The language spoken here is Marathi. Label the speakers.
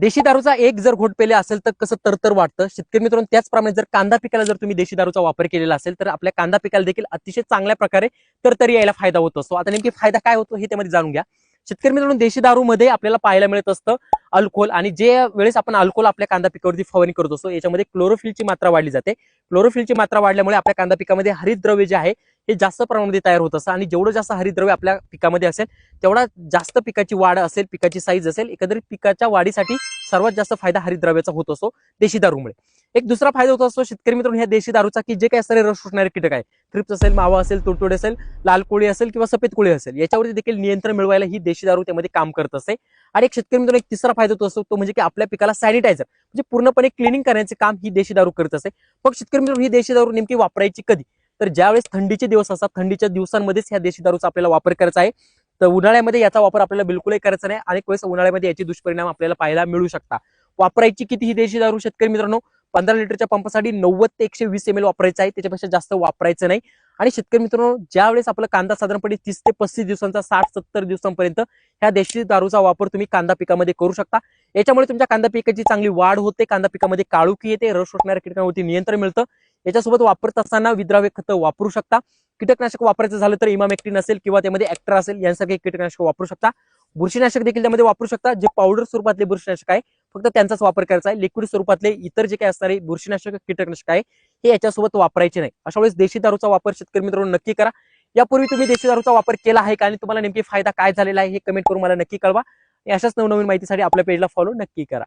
Speaker 1: देशी दारूचा एक जर घोट पेले असेल तर कसं तरतर वाटतं. शेतकरी मित्रांनो, त्याचप्रमाणे जर कांदा पिकाला जर तुम्ही देशी दारूचा वापर केलेला असेल तर आपल्या कांदा पिकाला देखील अतिशय चांगल्या प्रकारे तरतरी यायला फायदा होत असतो. आता नेमकी फायदा काय होतो हे त्यामध्ये जाणून घ्या. शेतकरी मित्रांनो, देशी दारूमध्ये आपल्याला पाहायला मिळत असतं अल्कोहोल, आणि जे वेळेस आपण अल्कोहोल आपल्या कांदा पिकावरती फवारणी करत असतो याच्यामध्ये क्लोरोफिलची मात्रा वाढली जाते. क्लोरोफिलची मात्रा वाढल्यामुळे आपल्या कांदा पिकामध्ये हरितद्रव्य जे आहे हे जास्त प्रमाणामध्ये तयार होत असतं, आणि जेवढं जास्त हरितद्रव्य आपल्या पिकामध्ये असेल तेवढा जास्त पिकाची वाढ असेल, पिकाची साईज असेल, एकंदरीत पिकाच्या वाढीसाठी सर्वात जास्त फायदा हरितद्रव्याचा होत असतो देशी दारूमुळे. एक दुसरा फायदा होत असतो शेतकरी मित्रांनो ह्या देशी दारूचा, की जे काही असणारे रस शोषणारे कीटक आहे, थ्रिप्स असेल, मावा असेल, तुडतुडे असेल, लाल कोळी असेल किंवा सफेद कोळी असेल, याच्यावरती देखील नियंत्रण मिळवायला ही देशी दारू त्यामध्ये काम करत असते. आणि एक शेतकरी मित्रांनो एक तिसरा फायदा होत असतो तो म्हणजे की आपल्या पिकाला सॅनिटायझर म्हणजे पूर्णपणे क्लिनिंग करण्याचे काम ही देशी दारू करत असते. पण शेतकरी मित्रांनो ही देशी दारू नेमकी वापरायची कधी, तर ज्यावेळेस थंडीचे दिवस असतात, थंडीच्या दिवसांमध्येच ह्या देशी दारूचा आपल्याला वापर करायचा आहे. तर उन्हाळ्यामध्ये याचा वापर आपल्याला बिलकुलही करायचा नाही. अनेक वेळेस उन्हाळ्यामध्ये याचे दुष्परिणाम आपल्याला पाहायला मिळू शकतात. वापरायची किती ही देशी दारू शेतकरी मित्रांनो, 15 लिटरच्या पंपासाठी 90 ते 120 ml वापरायचं आहे, त्याच्यापेक्षा जास्त वापरायचं नाही. आणि शेतकरी मित्रांनो, ज्यावेळेस आपला कांदा साधारणपणे 30 ते 35 दिवसांचा, 60-70 दिवसांपर्यंत ह्या देशी दारूचा वापर तुम्ही कांदा पिकामध्ये करू शकता. याच्यामुळे तुमच्या कांदा पिकाची चांगली वाढ होते, कांदा पिकामध्ये काळुकी येते, रस शोषणाऱ्या कीटकांवरती नियंत्रण मिळतं. याच्यासोबत वापरत असताना विद्राव्य खतं वापरू शकता. कीटकनाशक वापरायचं झालं तर इमामेक्टिन असेल किंवा त्यामध्ये ऍक्टर असेल यांसारखे कीटकनाशक वापरू शकता. बुरशीनाशक देखील त्यामध्ये वापरू शकता. जे पावडर स्वरूपातले बुरशीनाशक आहे फक्त त्यांचाच वापर करायचा आहे. लिक्विड स्वरूपातले इतर जे काही असणारे बुरशीनाशक कीटकनाशक आहे हे याच्यासोबत वापरायचे नाही. अशा वेळेस देशी दारूचा वापर शेतकरी मित्रांनो नक्की करा. यापूर्वी तुम्ही देशी दारूचा वापर केला आहे का आणि तुम्हाला नेमकी फायदा काय झालेला आहे हे कमेंट करून मला नक्की कळवा. अशाच नवनवीन माहितीसाठी आपल्या पेजला फॉलो नक्की करा.